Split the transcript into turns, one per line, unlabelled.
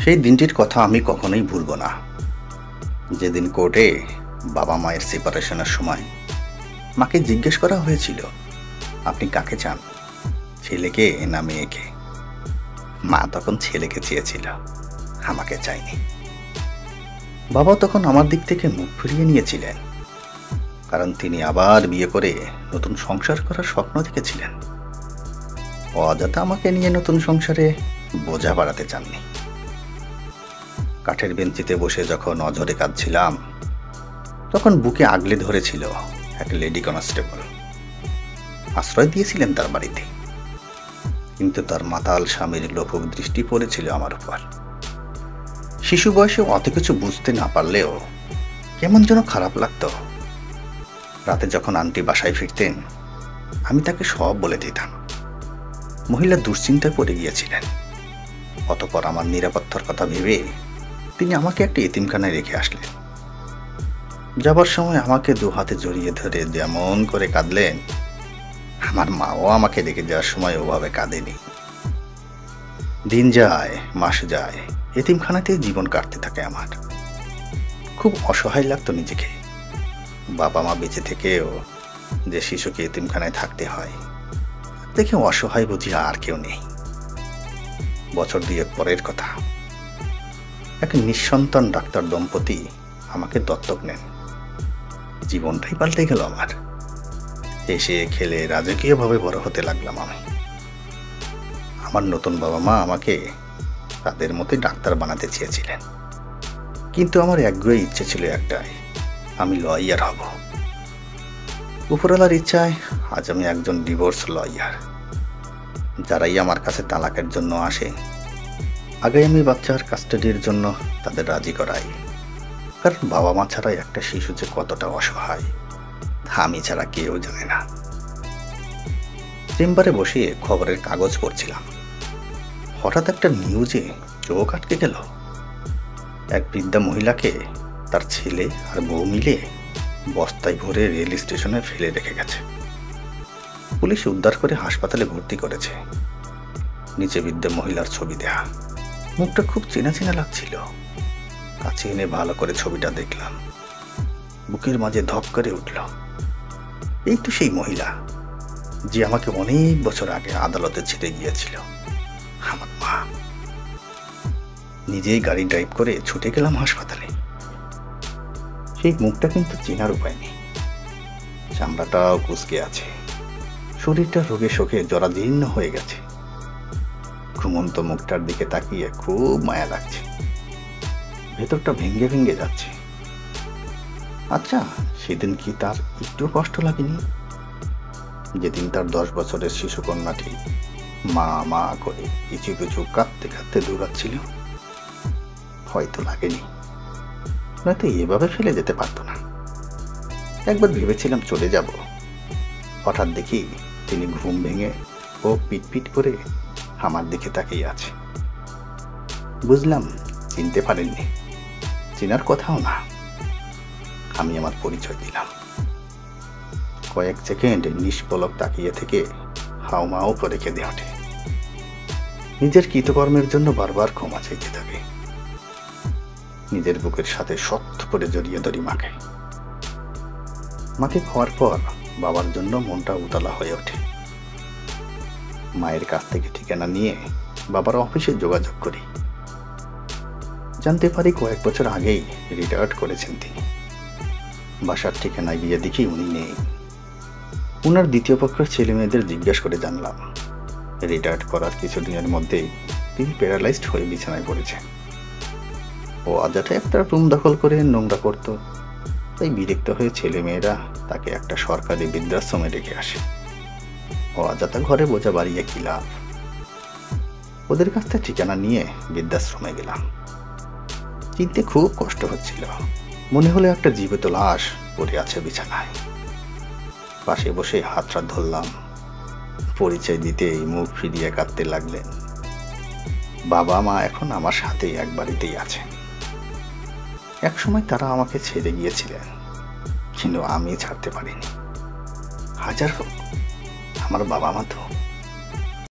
সেই দিনটির কথা আমি কখনোই ভুলব না, যেদিন কোর্টে বাবা মায়ের সেপারেশনের সময় মাকে জিজ্ঞেস করা হয়েছিল, আপনি কাকে চান, ছেলেকে না মেয়েকে? মা তখন ছেলেকে চেয়েছিল, আমাকে চায়নি। বাবা তখন আমার দিক থেকে মুখ ফিরিয়ে নিয়েছিলেন, কারণ তিনি আবার বিয়ে করে নতুন সংসার করার স্বপ্ন দেখেছিলেন। অযথা আমাকে নিয়ে নতুন সংসারে বোঝা বাড়াতে চাননি। কাঠের বেঞ্চিতে বসে যখন অঝরে কাঁদছিলাম, তখন বুকে আগলে ধরেছিল এক লেডি কনস্টেবল। আশ্রয় দিয়েছিলেন তার বাড়িতে, কিন্তু তার মাতাল স্বামীর লোভক দৃষ্টি পড়েছিল আমার উপর। শিশু বয়সে অত কিছু বুঝতে না পারলেও কেমন যেন খারাপ লাগতো। রাতে যখন আন্টি বাসায় ফিরতেন, আমি তাকে সব বলে দিতাম। মহিলা দুশ্চিন্তায় পড়ে গিয়েছিলেন। অতঃপর আমার নিরাপত্তার কথা ভেবে তিনি আমাকে একটা এতিমখানায় রেখে আসলেন। যাবার সময় আমাকে দু হাতে জড়িয়ে ধরে যেমন করে কাঁদলেন, আমার মাও আমাকে রেখে যাওয়ার সময় ওভাবে কাঁদেনি। দিন যায়, মাস যায়, এতিমখানাতেই জীবন কাটতে থাকে আমার। খুব অসহায় লাগতো নিজেকে। বাবা মা বেঁচে থেকেও যে শিশুকে এতিমখানায় থাকতে হয়, দেখে অসহায় বুঝি আর কেউ নেই। বছর 2 পরের কথা, এক নিঃসন্তান ডাক্তার দম্পতি আমাকে দত্তক নেন। জীবনটাই পাল্টে গেল আমার। হেসে খেলে রাজকীয়ভাবে বড় হতে লাগলাম আমি। আমার নতুন বাবা মা আমাকে তাদের মতোই ডাক্তার বানাতে চেয়েছিলেন, কিন্তু আমার একগুঁয়ে ইচ্ছে ছিল একটাই, আমি লয়ার হব। উপরওয়ালার ইচ্ছায় আজ আমি একজন ডিভোর্স লয়ার। যারাই আমার কাছে তালাকের জন্য আসে, আগে আমি বাচ্চার কাস্টাডির জন্য তাদের রাজি করাই। কারণ বাবা মা ছাড়া একটা শিশু যে কতটা অসহায়, আমি ছাড়া কেউ জানে না। চেম্বারে বসে খবরের কাগজ পড়ছিলাম, হঠাৎ একটা নিউজে চোখ আটকে গেল। এক বৃদ্ধা মহিলাকে তার ছেলে আর বউ মিলে বস্তায় ভরে রেল স্টেশনে ফেলে রেখে গেছে। পুলিশ উদ্ধার করে হাসপাতালে ভর্তি করেছে। নিচে বৃদ্ধা মহিলার ছবি দেয়া, মুখটা খুব চেনা চেনা লাগছিল। কাছে এনে ভালো করে ছবিটা দেখলাম, বুকের মাঝে ধপ করে উঠল। এই তো সেই মহিলা যে আমাকে অনেক বছর আগে আদালতে ছেড়ে গিয়েছিল, আমার মা। নিজেই গাড়ি ড্রাইভ করে ছুটে গেলাম হাসপাতালে। সেই মুখটা কিন্তু চেনার উপায় নেই। চামড়াটাও কুঁচকে আছে, শরীরটা রোগে শোকে জরাজীর্ণ হয়ে গেছে। ঘুমন্ত মুখটার দিকে তাকিয়ে খুব মায়া লাগছে, ভেতরটা ভেঙ্গে ভেঙ্গে যাচ্ছে। আচ্ছা, সেদিন কি তার একটু কষ্ট লাগেনি? যেদিন তার 10 বছরের শিশু কন্যাটি মা মা করে পিছু পিছু কাঁদতে কাঁদতে দৌড়াচ্ছিল? হয়তো লাগেনি, নয়তো এভাবে ফেলে যেতে পারতো না। একবার ভেবেছিলাম চলে যাব, হঠাৎ দেখি তিনি ঘুম ভেঙে ও পিটপিট করে আমার দিকে তাকিয়ে আছে। বুঝলাম চিনতে পারেননি, চেনার কথাও না। আমি আমার পরিচয় দিলাম। কয়েক সেকেন্ড নিষ্পলক তাকিয়ে থেকে হাউমাউ করে কেঁদে ওঠে। নিজের কৃতকর্মের জন্য বারবার ক্ষমা চাইতে থাকে। নিজের বুকের সাথে শক্ত করে জড়িয়ে ধরি মাকে। মাকে খাওয়ার পর বাবার জন্য মনটা উতলা হয়ে ওঠে। মায়ের কাছ থেকে ঠিকানা নিয়ে বাবার অফিসে যোগাযোগ করি। জানতে পারি কয়েক বছর আগেই রিটায়ার্ড করেছেন তিনি। বাসার ঠিকানায় গিয়ে দেখি উনি নেই। উনার দ্বিতীয় পক্ষের ছেলে মেয়েদের জিজ্ঞাসা করে জানলাম, রিটায়ার্ড করার কিছুদিনের মধ্যেই তিনি প্যারালাইজড হয়ে বিছানায় পড়েছেন। ও অযথা একটা রুম দখল করে নোংরা করত, তাই বিরক্ত হয়ে ছেলে মেয়েরা তাকে একটা সরকারি বৃদ্ধাশ্রমে রেখে আসে। ও অযথা ঘরে বোঝা বাড়িয়ে কি লাভ? ওদের কাছ থেকে ঠিকানা নিয়ে বৃদ্ধাশ্রমে গেলাম। চিনতে খুব কষ্ট হচ্ছিল। মনে হলো একটা জীবিত লাশ পড়ে আছে বিছানায়। পাশে বসে হাতটা ধরলাম। পরিচয় দিতেই মুখ ফিরিয়ে কাঁদতে লাগলেন। বাবা মা এখন আমার সাথেই এক বাড়িতেই আছেন। একসময় তারা আমাকে ছেড়ে গিয়েছিলেন, কিন্তু আমি ছাড়তে পারিনি। হাজার হোক, আমার বাবা মা তো।